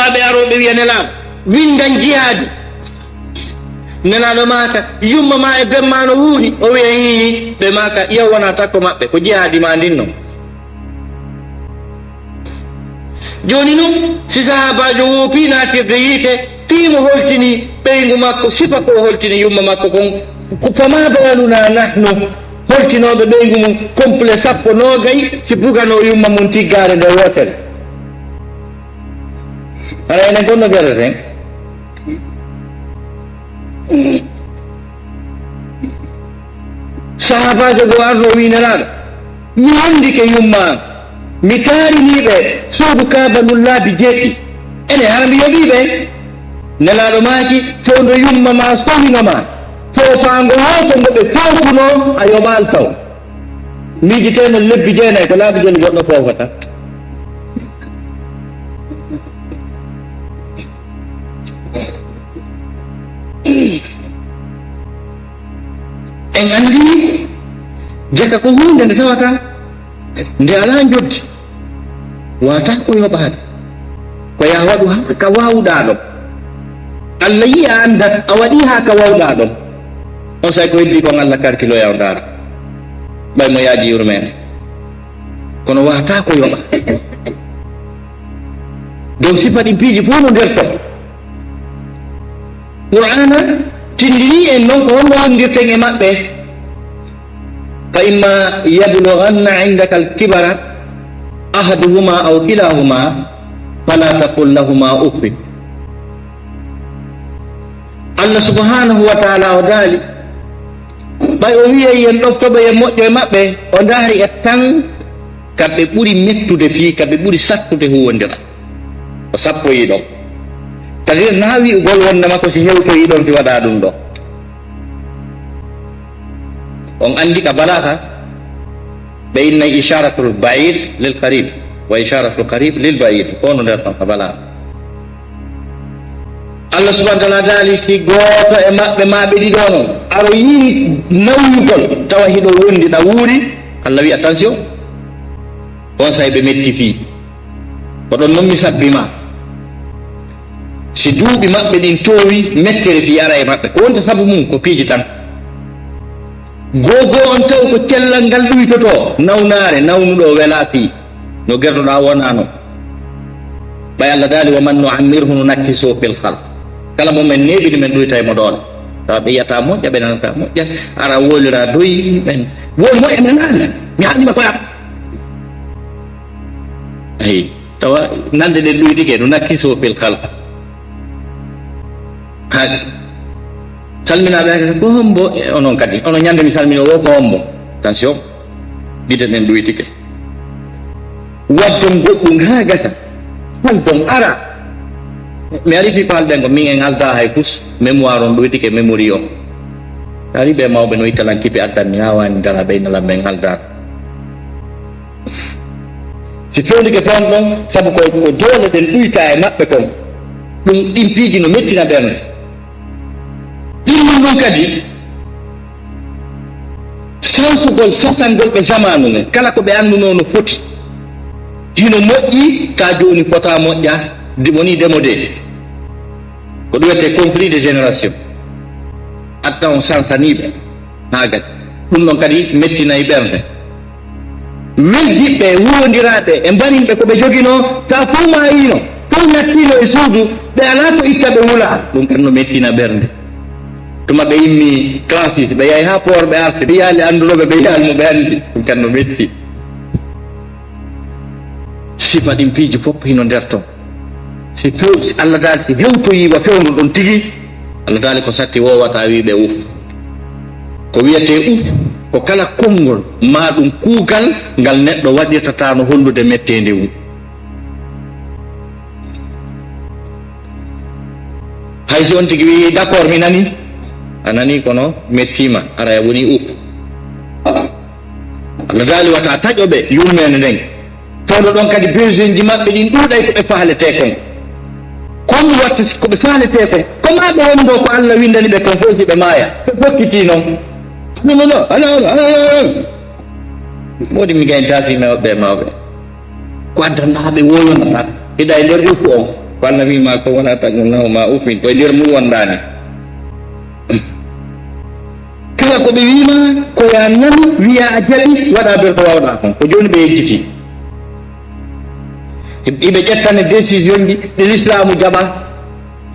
sahabaɓe aroɓe wiya nelaɗo windan jihaadi nelaɗo maka yumma ma e bemma no wuuni o wiya hihi ɓe maka ƴew wona takko maɓɓe ko jihaadi ma ndin non joni noon si sahabajo woopi natirde yiite tiimo holtini ɓeygu makko sifa ko holtini yumma makko kon ko fama baluna nahnu holtinoɓe ɓeygu mum complet sappo nogay si bugano yumma mum tiggare nde wotere ara enen gonno gereten sahabajo go arno wi nelaɗo mi wondike yumma mi taariniɓe suudu kabanul laabi jeeɗɗi ene ha mi yoɓiɓe nelaɗo maaki fewdo yumma ma sominoma foofango woto ngo ɓe fawtuno a yoɓal taw miijiteno lebbi jeenayi ko laabi joni goɗɗo fofata en andi jaka ko hunde nde tawata nde ala joddi wata ko yoɓade ko ya waɗu ha ka wawɗa ɗon Allah yi a andat a waɗi ha ka wawɗa ɗon on say ko heddi kon Allah karkiloya o ndaara ɓay mo yaaji yurmene kono wata ko yoɓa dow sifa ɗin piiji fof no nder ton qur'ana tindini en noon ko honno wondirten e maɓɓe fa imma yablughanna indaka alkibara ahaduhuma aw kilahuma fala taqul lahuma uffin Allah subhanahu wa ta'ala o daali ɓay o wiya yen ɗoftoɓe e moƴƴo e maɓɓe o ndaari e tan kamɓe ɓuri mettude fii kamɓe ɓuri sattude huwondira o sappoyi ɗon c'est-à-dire na wi'ugol wondema ko si hewtoyi ɗon si waɗa ɗum ɗo on andi ka balaka ɓe inna isharatul ba'id lil qarib wa isharatul qarib lil ba'id ko no nder ɗon ka balaka Allah subhanahu wa ta'ala daali si gooto e maɓɓe maɓe ɗiɗo noon aro yii nawyugol tawa hiɗo wondi ɗa wuuri Allah wi attention on say ɓe metti fii ko ɗon noon mi sabbima si duuɓi maɓɓe ɗin towi mettere fi ara e maɓɓe ko wonta sabu mum ko piiji tan gogo on taw ko cellal ngal ɗuytoto nawnare nawnuɗo wela fii no gertoɗa wonano ɓay Allah daali wa man nu'ammirhu nunakkisu fil khalq kala momen neɓiɗi men ɗuyta e mo ɗon tawa ɓe yiyata moƴƴa ɓe nanata moƴƴa ara wolira doyi ɓen won moƴƴa ɓe nane mi haalima koyam ayi tawa nande ɗen ɗuytike nunakkisu fil khalq haji salminaɓe ake ko hombo onon kadi onon ñande mi salmino o ko hombo attention gide ɗen ɗuytike waddon goɗɗum ha gasa halton ara mi ari fi paalɗen ko min en alda hay pus mémoire on ɗuytike mémorie o ari ɓe mawɓe no ittalankiɓe addanmi ha wani dara ɓeynalam men aldar si fewndike toon ɗon saabu ko doole ɗen ɗuyta e maɓɓe kon ɗum ɗin piiji no mettina ɓernde ɗinnum ɗum kadi sansugol sasangol ɓe zamanu men kala ko ɓe annduno no foti hino moƴƴi ka joni fota moƴƴa woni démodé ko ɗum wiyete conflit de génération atta on sansaniɓe ha gadi ɗum ɗon kadi mettinayi ɓernde weldiɓɓe wurodiraɓe e mbarinɓe koɓe jogino ta fo mayino fo nattino e suudu ɓe ala ko itta ɓe wula ɗum kadi no mettina ɓernde tuma ɓe immi classis ɓe yahi ha poor ɓe arti ɓe yaali andunoɓe ɓe yaalmo ɓe andi ɗum kadi no metti sifa ɗin piiji fof hino nder ton si Allah daali si hewtoyiwa fewnu ɗon tigi Allah daali ko satti wowata wiɓe uf ko wiyete uf ko kala konngol ma ɗum kuugal ngal neɗɗo waɗirtata no hollude mettede mum hay si on tigi wi d' accord mi nani a nani kono mettima ara woni uf Allah daali wata taƴoɓe yurmede nden tawno ɗon kadi besoin ji maɓɓe ɗin ɗuuɗay ko ɓe faalete kon kon watta ko ɓe faalete kon koma ɓe wonɗo ko Allah windani ɓe kon fof si ɓe maaya ɓe fokkiti noon nono woodi mi gayntaasimeɓe mawɓe ko addanɗaɓe woyonata hiɗa e nder ufu on qala bima ko wala tagunahuma ufin ko dir mu wandani kala ko be wima ko ya nan wiya ajali wada be ko wawda ko joni be yejiti ibe jettane décision di l'islam jaba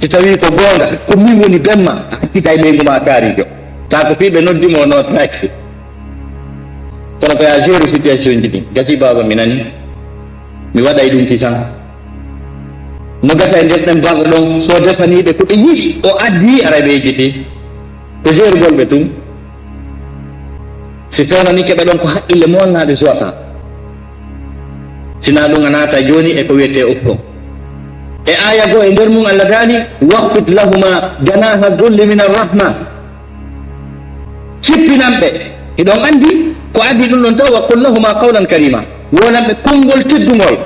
ci tawi ko gonga ko mi woni benma kita be nguma kari jo ta ko fibe noddimo no tak kono ko ya jeru situation di gasi baba minani mi wada dum tisan no gasa en den bago don so defani be ko be yi o addi arabe jiti ko jeru golbe tum si fewna ni keɓe ɗon ko haqqille molnade sowata sina ɗum a naata joni e ko wiyete ukko e aya goo e nder mum allah daani waqfit lahuma janaha dulli min arrahma cippinanɓe iɗon andi ko addi ɗum ɗon taw wa qul lahuma qawlan karima wonanɓe konngol teddugol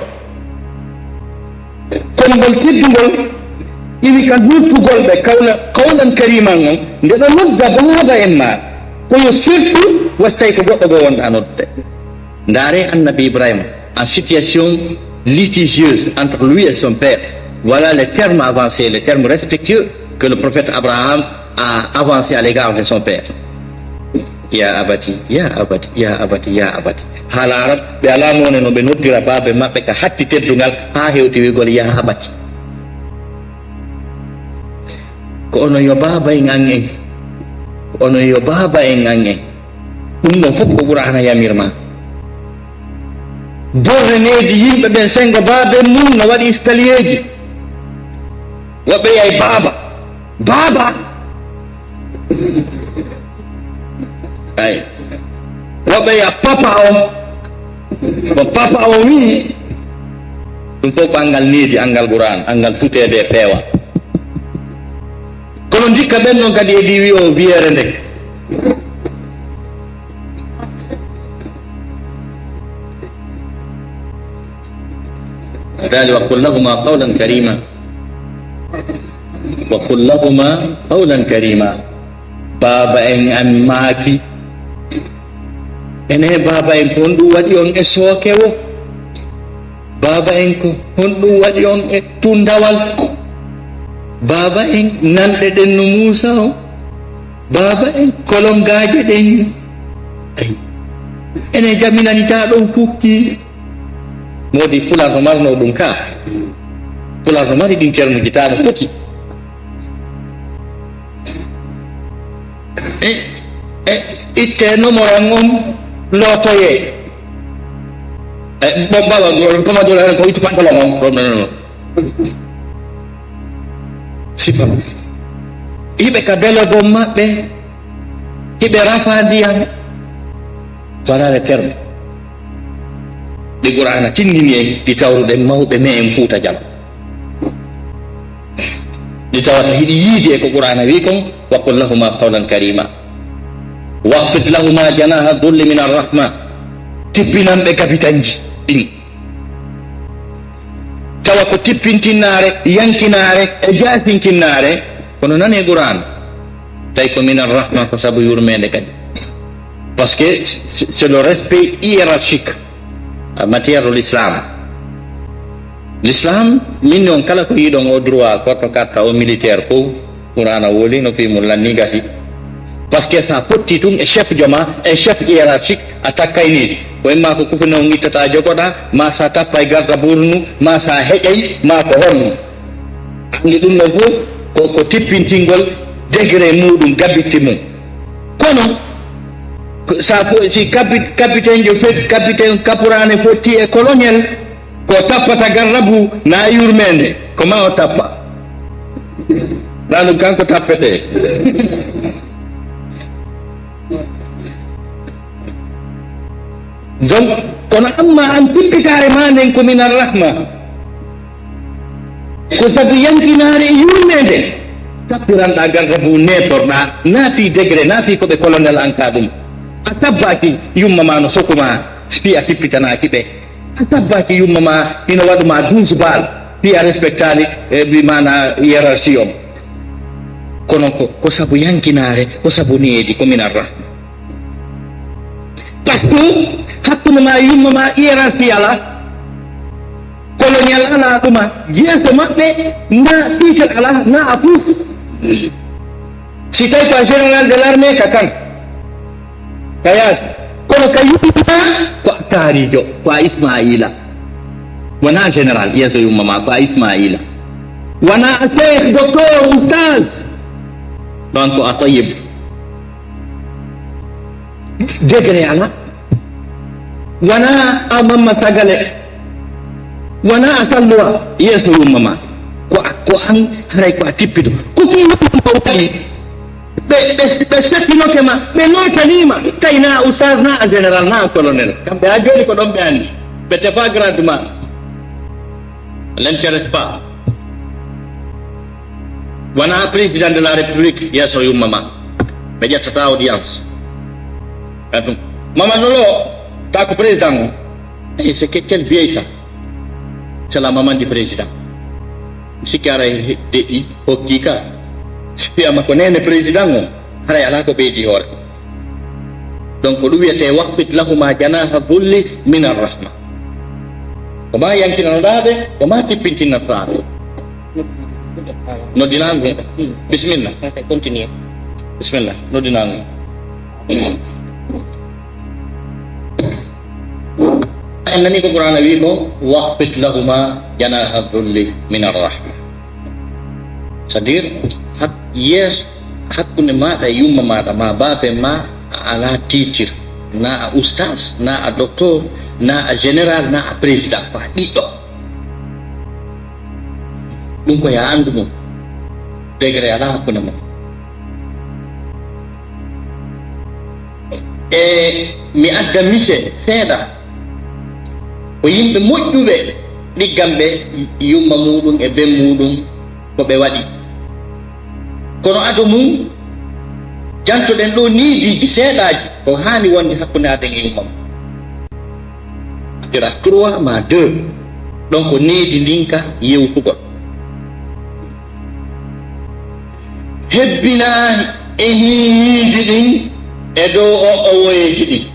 iwi ka nuppugol ɓe qawlan kariman on nde ɗo nodda baaba en ma koyo surtout wastay ko goɗɗo go wonɗa nodde ndaare annabi ibrahima en situation litigieuse entre lui et son père. Voilà les termes avancés, les termes respectueux que le prophète Abraham a avancé à l'égard de son père. Ya abati, ya abati, ya abati, ya abati. Hala arab be ala mone no be noddira baabe mabbe ka hatti teddungal ha hewti wigol ya abati. Ko ono yo baba en angen. Ono yo baba en angen. Ɗum ɗon fof ko ɓurana yamirma borneneji yimɓe ɓen sengo baabe mum no waɗi escalieji woɓɓe yay baba ay woɓɓe ya papa o ko papa o wi ɗum fof ko angal needi angal Qur'an angal tutede e peewa kono ndikka ɓen ɗon kadi edi wi o wiyere nde وقل لهما قولا كريما وقل لهما قولا كريما بابا en ammaki ene baba en kon ɗum waɗi on e sookewo baba en ko honɗum waɗi on e tundawal baba en nanɗe ɗen no Musa o baba en kolongaje ɗen ene jaminanita ɗon fukki modi fular no marno ɗum ka fular no mari ɗin termuji tano foti itte nomoran on lootoye baba pamadolaren ko ittu pantalon on ɗon non sifa hiɓe ka belobon maɓɓe hiɓe rafa ndiyam voilà le terme ɗi Qur'ana tindini en ɗi tawruɗen mawɓe me en Fuuta Jallo ɗi tawata hiɗi yiidi e ko Qur'ana wi kon wa qul lahuma qawlan karima waqfit lahuma janaha dulli min arrahma tippinanɓe kapitanji ɗin tawa ko tippintinnaare yankinare e jasinkinnaare kono nane Qur'an tawi ko min arrahma ko sabu yurmede kadi parce que c'est le respect hiérarchique en matière de l'islam. L'islam, min on kala ko yiɗon o droit korto karta o militaire ko Qur'ana woli no fi mun lanni gasi parce que sa fotti tum e chef joma e chef hiérarchique attaque kaynidi ko emma ko kufino ngittata jogoɗa ma sa tappa e garda burnu ma sa heƴey ma ko honno andi ɗum ɗon fof ko tippintingol degré muɗum gabitti mum kono sa si capitaine jo fet capitaine kapurane fotti e colonel ko tappata garrabu na yurmende ko ma o tappa na ɗum kanko tappete donc kono amma an tippitare ma nden ko min arrahma ko sabu yankinare e yurmede tappiranɗa garrabu netorɗa naati degré naati koɓe colonel an ka ɗum a sabbaki yumma ma no sokuma fi a tippitanaki ɓe a sabbaki yumma ma ina waɗuma 12 bal fi a respectali mana hiérarchie on kono ko sabu yankinare ko sabu needi ko min arrahma par ce que hakkude ma yumma ma hiérarchie ala ko kalau nyal ala kuma dia semakne na tiket ala na apu sitai pa general de l'armée kakan kayas kono kayuma kwa tarijo kwa Ismaila wana general yeso yumma kwa Ismaila wana sheikh doktor ustaz donc atayib degre ala wana amama sagale wana asalwa yeso yumma ko an haray ko tippido ko fi mawtali be sekino kema be no kanima tayna ustaz na general na colonel kambe a joni ko don be andi be tefa grandement l'intéresse pas wana président de la république yeso yumma be jattata audience katum mama nolo ta ko président et c'est quel vieille ça c'est la maman du président sikara de hokika si ama ko nene président o hara ala ko beedi hore donc du wiete waqfit lahuma janaha dhulli min arrahma ko ma yankina dade ko ma tippintina faade no dinango bismillah continue bismillah no dinango innani ko qur'ana wi ko waqfit lahuma janaha dhulli min arrahma c'est-à-dire yes hakkunde maɗa yumma maɗa ma babe ma ala titir na a ustaz na a docteur na a général na a président fa ɗiɗɗo ɗum ko ya andu mum degré ala hakkunde mum e mi adda mise seeɗa ko yimɓe moƴƴuɓe ɗiggamɓe yumma muɗum e ben muɗum ko ɓe waɗi kono ado mum jantoɗen ɗo niidiji seeɗaji ko hani wonde hakkunde aden e yumma mum dira 3 ma 2 ɗon ko needi ndinka yewtugol hebbina e hihiiji ɗin e dow o woyeji ɗin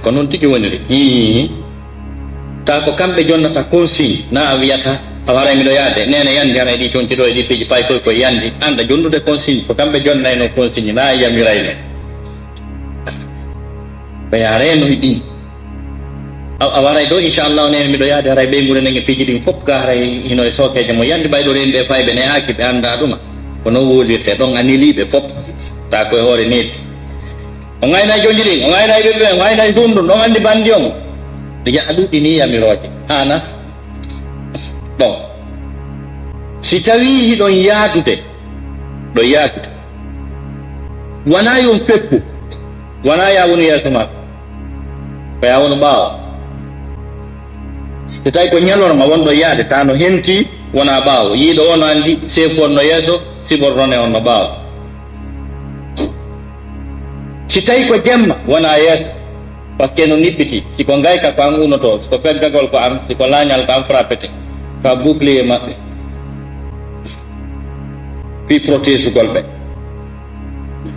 ko noon tigi woniri hihi ta ko kamɓe jonnata consigne na a wiyata a waray miɗo yaade nene yandi ara ɗi tontiɗo e ɗi piiji pay koye yandi anda jonnude consigne ko kamɓe jonnayno consigne na yamirayne ɓeya reno ɗin a waray ɗo inchallah nene miɗo yaade haray ɓeygure nenge piiji ɗin fof ga haray hino e sokeje mo yandi ɓayɗo reni ɓe fayɓe ne aki ɓe anda ɗuma ko non wodirte ɗon aniliɓe fof ta koye hoore needi o gayna jonji ɗin o gayna ɓeɓɓe o gayna sundum ɗon andi bandi on yaa ɗuɗi ni yamiroje hana bon si tawi hiɗon yaadude ɗo yaadude wona yon feppu wona yawonu yeeso makko ko yawonu ɓaawo so tawi ko ñalorma wonɗo yaade ta no henti wona ɓaawo yiiɗo ono andi seefu on no yeeso siborrone on no ɓaawo si tawi ko jemma wona yeeso par ce que no nippiti siko ngayka ko an unoto siko peggagol ko an siko lañal ko an frappete ka bouclier maɓɓe fi protège ugol ɓe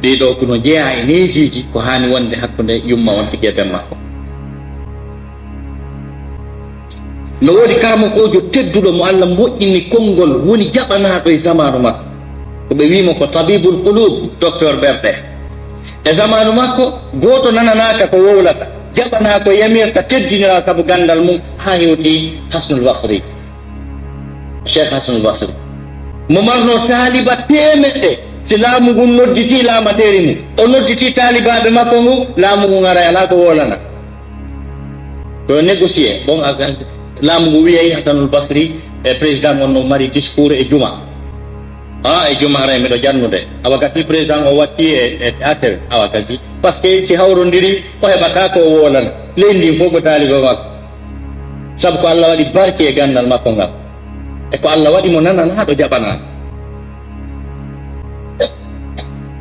ɗiɗo kono jeeya e neejiji ko hani wonde hakkude yumma on tigi e ben makko no woodi karamokojo tedduɗo mo Allah moƴƴini konngol woni jaɓanaɗo e zamanu makko ko ɓe wimo ko tabibul qulub docteur Berde e zamanu makko goto nananaka ko wowlata jaɓana ko yamirta teddinira sabu gandal mum ha hewti Hasnul Basri Cheikh Hasnul Basri mo marno taaliba temeɗɗe si laamu ngun nodditi laamateri mum o nodditi taalibaɓe makko ngu laamu ngu ara ala ko wolana to négocié bon laamu ngu wiyey Hasnul Basri e président on no mari discours e juma e juma ara miɗo jannude awakati président o watti e affaire awakati par ce que si hawrodiri o heɓata ko wolana leydi fof ko taaliba makko saabu ko Allah waɗi barke e gandal makko ngam e ko Allah waɗi mo nanana ɗo jaɓana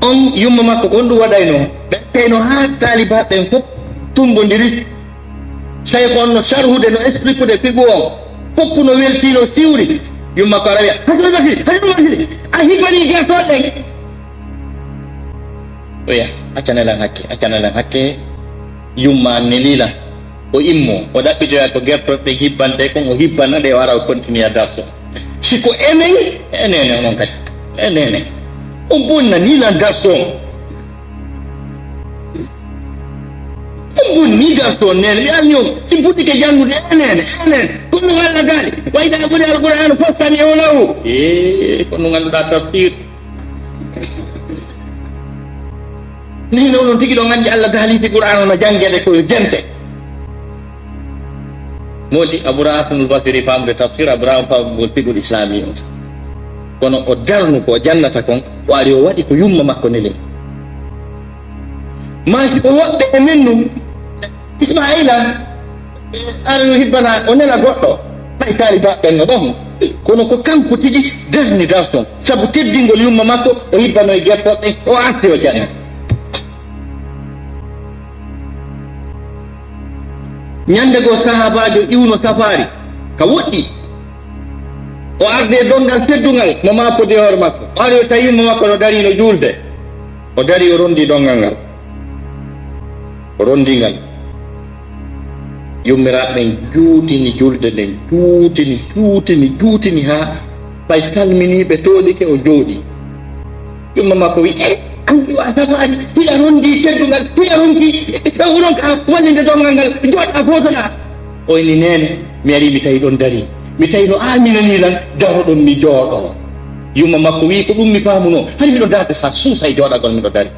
on yumma makko ko on ɗum waɗayno ɓe teyno ha taalibaɓen fof tumbodiri tawi ko on no sarhude no expliquede figu on fof no weltino siwri yumma ko ara wiya Hasnul Basri a hibani gertoɗen oya accanelan hakke yumma nelila o immo o ɗaɓɓitoya ko gertoɗe hibbante kon o hibbana nde o ara o continue a darso siko enene onon kadi enene o bonna ni lan darso on bonni darso nene mi alni o si fuɗɗike janngude enene kono no Allah gaali wayda ɓuri alqur'anu fassani o law kono ngannduɗa tafsir ni noon tigi ɗo nganndi Allah daaliti qur'an no janngede koyo jente modi Abou Hasanul Basri famde tafsir Abraham famgol pigol islami o kono o darnu ko jannata kon o ari o waɗi ko yumma makko ne ley masi ko woɓɓe e men num Ismaila arno hibbana o nela goɗɗo ɓay kaali baɓɓen no ɗon kono ko kanko tigi darni darson sabu teddingol yumma makko o hibbano e gertoɗe o arti o janna ñande goo sahabajo iwno safari ka woɗɗi o arde e dongal teddungal mo mappode hoore makko o ari o tawimo makko no dari no juulde o dari o rondi dongal ngal o rondi ngal yummiraɓe ɓen juutini julde nden juutini ha ɓay salminiɓe tooɗike o jooɗi yumma makko wi anndi wa safari hiɗa rondi teddungal hiɗa ronki onon ka wallinde dongal ngal jooɗa fotoɗa oyni nene mi ari mi tawi ɗon dari mi tawi no aminani lan daroɗon mi jooɗo yumma makko wi ko ɗum mi faamuno hani miɗo darde sa suusa e jooɗagol miɗo dari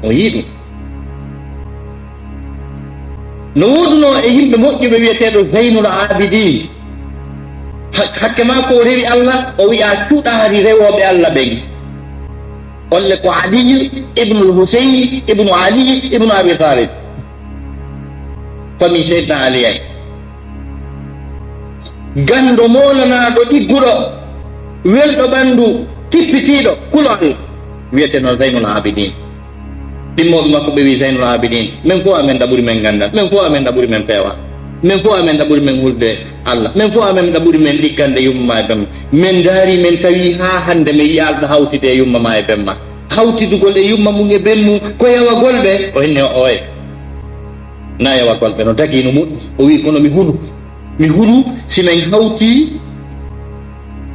o yii ɗum no woduno e yimɓe moƴƴuɓe wiyeteɗo Zeynul Abidin hakke makko o rewi Allah o wi'a cuɗaari rewoɓe Allah ɓen olle ko Ali ibnul Husayn ibnu Ali ibnu Abi Talib famille Seydina Ali ay gando molanaɗo ɗigguɗo welɗo ɓandu kippitiɗo kulol wiyeteno Zeynul Abidin ɗimmoɓe makko ɓe wi Zeynul Abidin min fof amen ɗaɓuri men gandal min fof amen ɗaɓuri men peewa min fof amen ɗaɓuri men hulde Allah min fof amen ɗaɓuri men ɗiggande yummama e bemma min daari min tawi ha hande mi yiya Allah hawtide e yummama e bemma hawtidugol e yumma mum e bemmu ko yawagol ɓe o hinne o oye na yawagol ɓe no dagi no moƴƴi o wi kono mi hulu si min hawti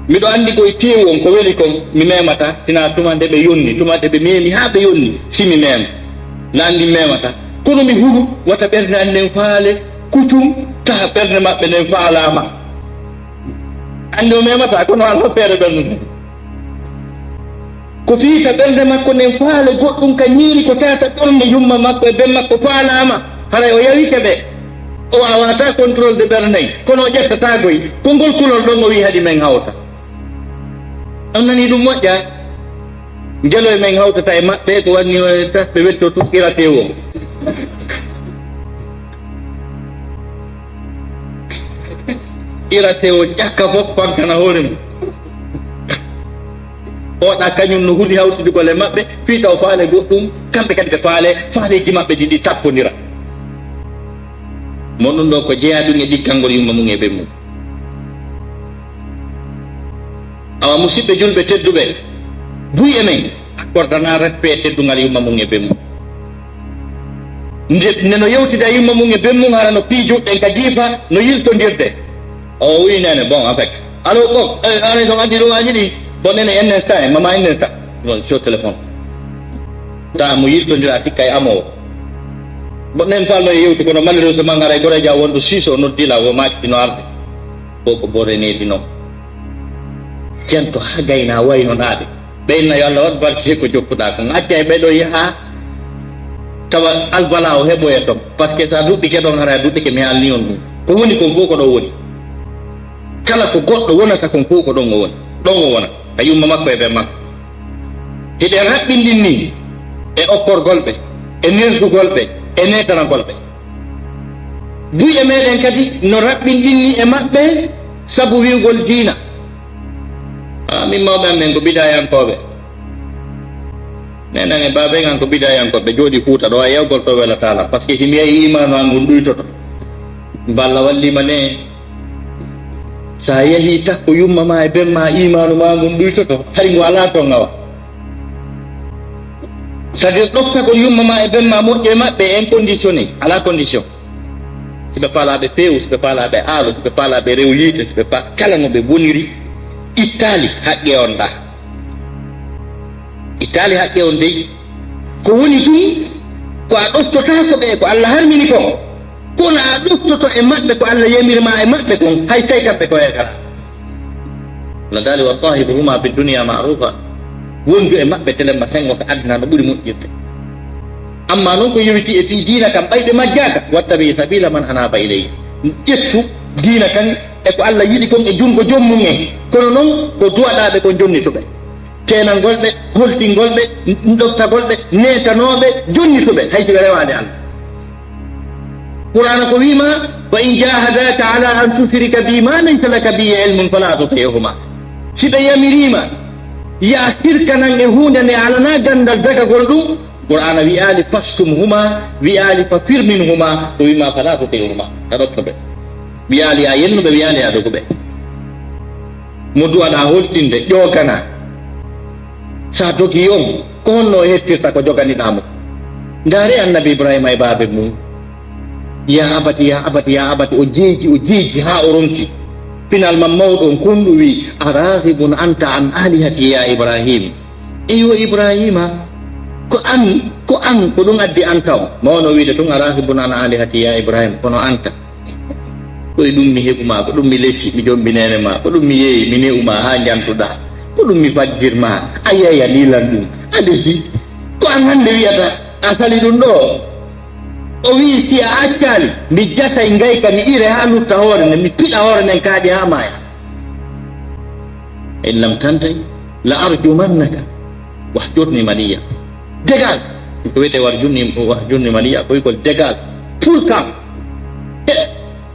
miɗo anndi koye teewu on ko weli kon mi memata sina tuma nde ɓe yonni tuma nde ɓe memi ha ɓe yonni si mi mema na anndi memata kono mi hulu wata ɓernde an nden faale kutum taha ɓernde maɓɓe nden faalama anndi o memata kono ala feere ɓernde nden ko fiita ɓernde makko nden faale goɗɗum ka ñiiri ko tata ɓernde yumma makko e ben makko faalama haray o yawike ɓe o wawata contrôle de ɓernde nden kono o ƴettatagoy ko ngol kulol ɗon o wi haɗi men hawta on nani ɗum moƴƴa jelo e men hawtata e maɓɓe ko wanni tasɓe wetto tun iratewo iratewo ƴakka fof fankana hoore mum oɗa kañum no huuli hawtidugol e maɓɓe fiita o faale goɗɗum kamɓe kadi ɓe faaleji maɓɓe ɗiɗi tappodira mo ɗum ɗo ko jeeya ɗum e ɗiggangol yumma mum e ɓe mum awa musidɓe julɓe tedduɓe buy e men accordana respect teddungal yumma mum e ɓe mum neno yewtida yumma mum e ɓe mum hara no piijuɗɗen ka jiifa no yiltodirde o wi nene bon avec allo ɓok ane ɗon andi ɗo aji ɗi bon nene un instant e mama un instant bon sur téléphone ta mo yiltodira sikka e amowo bon nen falno e yewti kono malheureusement haray goreja wonɗo suisse o noddila o maccitino arde ko ko borenedi noon cento ha gayna wayno ɗaɓe ɓeynna yo Allah waɗ barke ko jokkuɗa ko acca e ɓeɗo yaha tawa albala o heɓoye toon par ce que sa duɗɗike ɗon hara duɗɗike mi halni on ɗum ko woni kon fof ko ɗo woni kala ko goɗɗo wonata kon fof ko ɗon o woni ɗon o wona a yumma makko e ɓe makko hiɗen raɓɓindin ni e okkorgol ɓe e nerdugol ɓe e netanagol ɓe duƴe meɗen kadi no raɓɓindinni e maɓɓe sabu wiwgol diina min mawɓe amen ko bidayankoɓe nenan e babe kan ko bidayankoɓe jooɗi kuuta ɗo a yewgol to welatala par ce que si mi yehi imanu angu ɗuytoto mballa wallima ne sa yehi takko yumma ma e bemma imanu ma ngu ɗuytoto hay ngu ala to ngawa c'est-à-dire ɗofta ko yumma ma e bemma moƴƴo e maɓɓe inconditionné ala condition siɓe paalaɓe peewu siɓe paalaɓe aalo siɓe paalaɓe rew yiite siɓe kala no ɓe boniri ittali haqqe on ɗa ittali haqqe on dey ko woni ɗum ko a ɗoftotako ɓe ko Allah harmini ko kono a ɗoftoto e maɓɓe ko Allah yamirma e maɓɓe kon hay tawi kamɓe ko e kala no dali wa sahibuhuma fi dunia marufa wondu e maɓɓe telemma sengo ko addana no ɓuuri moƴƴirde amma noon ko yowiti e fi diina kam ɓayɓe majjaka wattabi sabila man anaba ilayhi ƴettu diina kan e ko Allah yiɗi kon e jungo jommum en kono noon ko duwaɗaɓe ko jonnitoɓe tenalgolɓe holtingolɓe ɗoftagolɓe netanoɓe jonnitoɓe hay siɓe rewade Allah qur'ana ko wima wa in jahadaka ala an tushrika bi ma laysa laka bihi ilmun fala tutihuma siɓe yamirima ya sirkanan e hunde nde alana gandal dagagol ɗum qur'ana wi'ali fastumhuma wi'ali fa fir minhuma to wima fala tutihuma taɗottoɓe wi'ali ya yennuɓe wi'ali ya doguɓe mo duwaɗa holtinde ƴogana sa dogi on ko honno hettirta ko joganiɗamo ndaare annabi ibrahima e baabe mum ya abati ya abati ya abati o jeeji ha o ronki finalement mawɗo on konɗu wi arahibun anta an alihati ya ibrahim eyo ibrahima ko an ko ɗum addi anta o mawno wiide tun arahibun an alihati ya ibrahim kono anta koye ɗum mi heɓuma ko ɗum mi lessi mi jombinene ma ko ɗum mi yeeyi mi ne'uma ha jantuɗa ko ɗum mi fajjirma a yeeya lilan ɗum a lesi ko an hande wiyata a sali ɗum ɗo o wi si a accali mi jasay ngayka mi ire ha lutta hoore nden mi piɗa hoore nden kaaɗi ha maya in lam tantay la arjumannaka wahjurni maliya dégage ko wiyete wahjurni maliya ko wi ko dégage tout le temps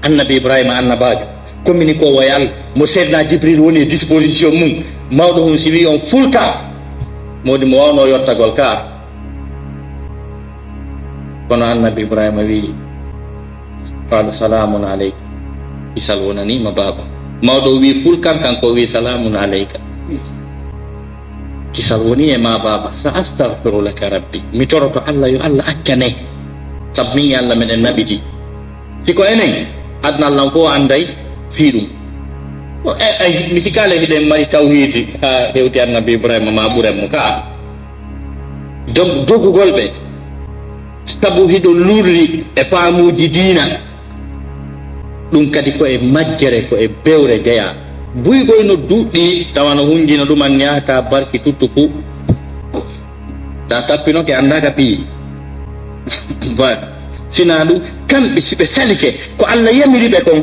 annabi ibrahima annabajo communi ko woye Allah mo seedna jibril woni e disposition mum mawɗo hum si wi on fulta modi mo wawno yottagol ka kono annabi ibrahima wi qala salamun aleyka isal wonanima baba mawɗo wi fulkan kanko wi salamun aleyka kisal woni e ma baba sa astaghfiru laka rabbi mi toroto Allah yo Allah accane sabu min Allah meɗen nabiti siko enen adna Allah ko anday fi ɗum mi sikale hiɗen mari tawhidi ha hewti annabi ibrahima ma ɓurenmo ka dogugol ɓe sabu hiɗo lurri e faamuji diina ɗum kadi ko e majjere ko e bewre jeeya buygoy no duɗɗi tawa no hunjino ɗuman yahata barki tuttuku ta tappinoke andaka piyi sina ɗum kamɓe siɓe salike ko Allah yamiriɓe kon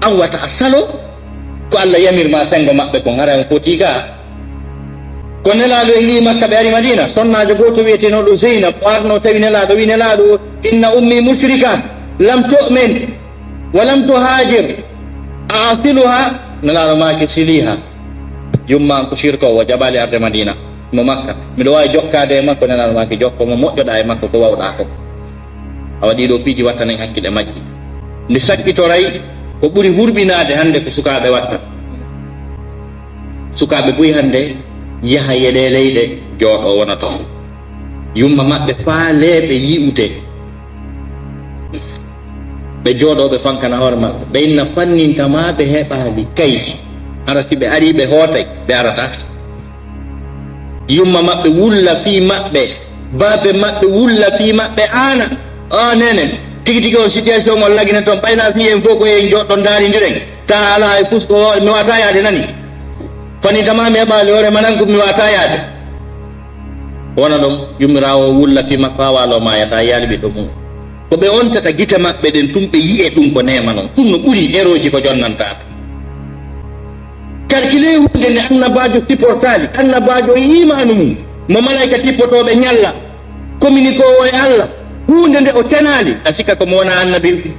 an wata a salo ko Allah yamirma sengo maɓɓe kon hara on foti ga ko nelaɗo e wi Makka ɓe ari Madina sonnajo goto wiyetenoɗo Zeynab o arno tawi nelaɗo wi nelaɗo inna ummi mushrika lam tu'min wa lam tuhajir asiluha nelaɗo maki siliha jumma ko shirko o jaɓali arde Madina mo Makka miɗo wawi jokkade e makko nelaɗo maki jokko mo moƴƴoɗa e makko ko wawɗa ko a waɗi ɗo piiji wattanen hakkille majji nde sakkitoray ko ɓuri hurɓinade hande ko sukaɓe watta sukaɓe boyi hande yaha yeɗe leyɗe jooɗo wona toon yumma maɓɓe faaleɓe yi'ude ɓe jooɗoɓe fankana hoore maɓɓe ɓe inna fannintama ɓe heɓali kaydi ara si ɓe ari ɓe hootay ɓe arata yumma maɓɓe wulla fi maɓɓe baabe maɓɓe wulla fi maɓɓe ana nene tigi tigi o situation o lagine toon ɓayna fi en fof ko en joɗɗo daaridiren ta ala e fusko mi wata yaade nani fanintama mi heɓali hoore manan ko mi wata yaade wona ɗum yummirawo wulla fi makko ha walo mayata yaali ɓiɗɗo mum ko ɓe ontata gite maɓɓe ɗen tum ɓe yi'e ɗum ko nema noon ɗum no ɓuuri eroji ko jonnantaɓe calcule hunde nde annabajo supportali annabajo e imanu mum mo malayka tippotoɓe ñalla communique o e Allah hunde nde o tenali a sikka komo wona annabi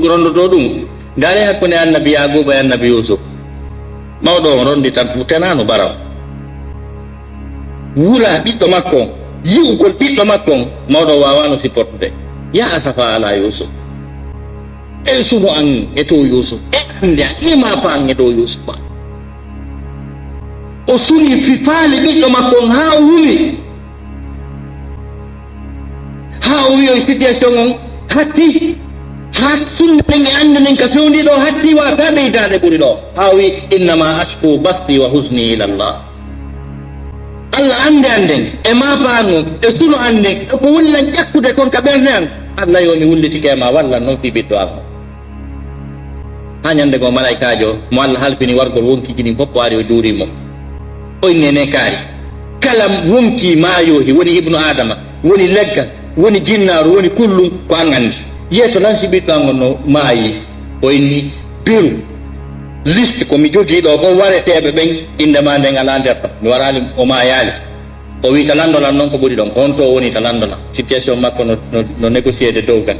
rondoto ɗum ndaare hakkunde annabi Yaguba e annabi Yusuf mawɗo on rondi tan tenano ɓaraw wula ɓiɗɗo makko yi'ugol ɓiɗɗo makko mawɗo wawano supportude ya asafa ala Yusuf e suno an e to Yusuf e hande a ima pa an e to Yusuf ba o suni fi faale ɓiɗɗo makko ha o wumi ha o wiyo situation on hatti ha sunde ɗen e ande nden ka fewndi ɗo hatti wata ɓeydade ɓuri ɗo ha wi innama ashku basti wa husni ila llah. Allah ande anden e mapano e suno anden e ko wullan ƴakkude kon ka ɓerde an Allah yomi wullitike ma walla noon fi ɓiɗɗo am ha ñande go malaikajo mo Allah halfini wargol wonkiji ɗin fof o ari o juurimo o innene kaari kala wonki maayohi woni ibnu adama woni leggal woni jinnaru woni kullum ko an andi yeeto lansi ɓiɗɗo an on no maayi o inni biru liste komi jogii ɗo ko wareteɓe ɓen indema nden ala nder ɗo mi warali o maayali o wi ta landolan noon ko ɓuri ɗon ko on to woni ta landolan situation makko no négocié de dow gan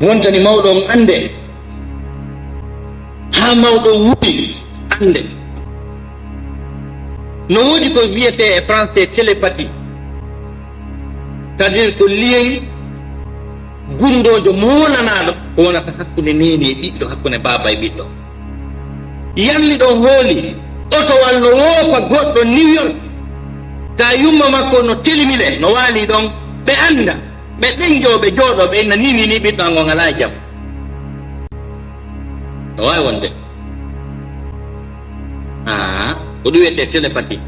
wontani mawɗo on ande ha mawɗo wuuri ande no woodi ko wiyete e français télépathie, c'est à dire ko lien gundojo molanaɗo ko wonata hakkude neni e ɓiɗɗo hakkude baba e ɓiɗɗo yalli ɗo hooli otowal no woofa goɗɗo New York ta yumma makko no telimile no waali ɗon ɓe anda ɓe ɗenjoɓe jooɗoɓe inna ni ɓiɗɗo an on ala jaam no wawi wonde ko ɗum wiyete télépathie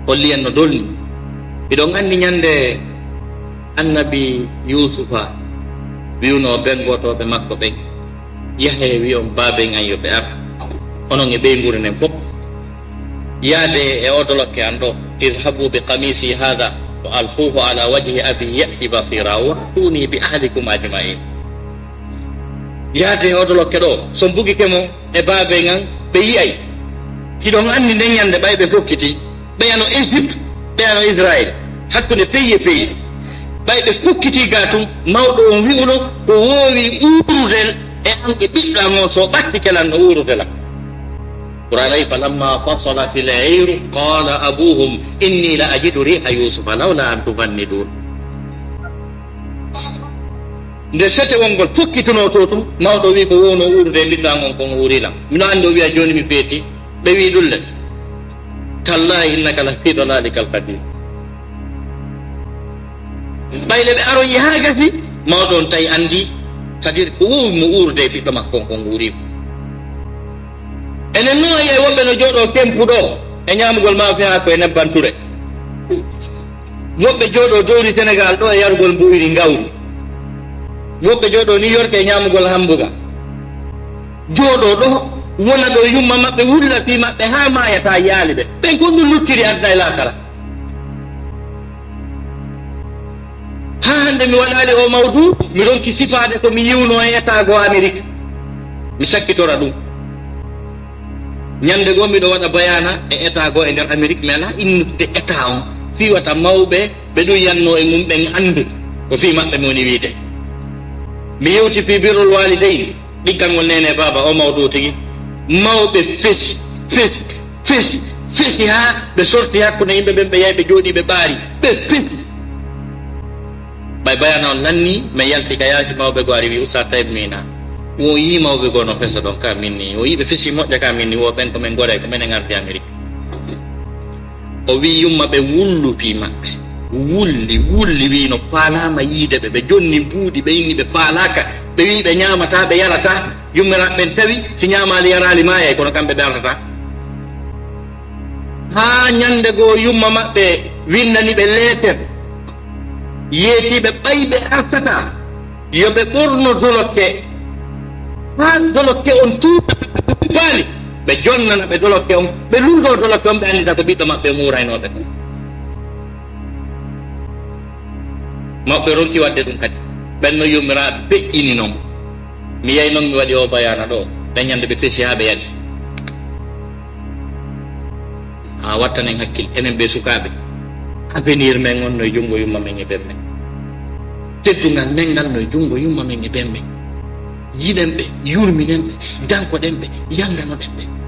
holli en no dolni miɗon andi ñande annabi Yusufa wiwno bengotoɓe makko ɓen yahe wi on baaben an yoɓe ar onon e ɓeyguri nen fof yaade e odolokke an ɗo idhabu bi qamisi hada wa alfuhu ala wajhi abi yati basira wahtuni bi ahlikum ajmain yaade e odolokke ɗo so mbugikemo e baaben an ɓe yiyay hiɗon andi nden ñande ɓay ɓe fokkiti ɓeyano Égypte ɓeyano Israël hakkude pays e pays ɓay ɓe fukkiti ga tum mawɗo on wi'uno ko woowi uurudel e an e ɓiɗɗo an on so ɓatti kelan no uurudela qur'ana wi falamma fasala fil ayru qala abuhum inni la ajidu riha yusufa lawla an tufannidun nde sete wongol fukkituno to tum mawɗo wi ko wowno uurude ɓiɗɗo an on kon uurilam mino andi o wiya joni mi feeti ɓe wi ɗulle tallahi innaka la fi dalalikal qadim ɓayle ɓe aroyi ha gasi mawɗo on tawi andi c'est à dire ko wowi mo uurde e ɓiɗɗo makko ko guurima enen noon yiye woɓɓe no jooɗo kempuɗo e ñamugol maafe ha koye nebbanture woɓɓe jooɗo dowri Sénégal ɗo e yarugol mbuyri ngawri woɓɓe jooɗo New York e ñamugol hambuga jooɗo ɗo wona ɗo yumma maɓɓe wulla fi maɓɓe ha mayata yaali ɓe ɓen kon ɗum luttiri adda e lakara ha hande mi waɗali o mawdu mi ronki sifade ko mi yiwno e état Amérique mi sakkitora ɗum ñande goo miɗo waɗa bayana e état e nder Amérique mi ala innude état on fiwata mawɓe ɓe ɗum yanno e mum ɓen andu ko fi maɓɓe mi woni wiide mi yewti fi birrul walidayni ɗiggangol nene baba o mawdu tigi mawɓe fesi ha ɓe sorti hakkude yimɓe ɓen ɓe yahi ɓe jooɗi ɓe ɓaari ɓe fesi ɓay bayana on lanni mi yalti ka yaasi mawɓe goo ari wi Oustaz Taib mina o yi mawɓe goo no fesa ɗon ka minni o yiɓe fesi moƴƴa ka minni wo ɓen komin gore ko minen ardi Amérique o wi yumma ɓe wulluti maɓɓe wulli wi no faalama yiide ɓe ɓe jonni mbuuɗi ɓe inni ɓe faalaka ɓe wi ɓe ñamata ɓe yarata yummiraɓe ɓen tawi si ñamali yarali mayay kono kamɓe ɓe artata ha ñande goo yumma maɓɓe windani ɓe leeter yeetiɓe ɓayɓe artata yoɓe ɓorno dolokke ha dolokke on tuuta faali ɓe jonnana ɓe dolokke on ɓe lundo dolokke on ɓe andita ko ɓiɗɗo maɓɓe muraynoɓe ko mawɓe ronki wadde ɗum kadi ɓenno yummiraɓe beƴƴini noon mi yeyi noon mi waɗi o bayana ɗo ɓe ñande ɓe fesi ha ɓe yadi ha wattanen hakkille enen ɓe sukaɓe avenir men on noye junngo yumma men e ɓen men teddugal men ngal noye junngo yumma men e ɓen men yiɗen ɓe yurminen ɓe dankoɗen ɓe yanganoɗen ɓe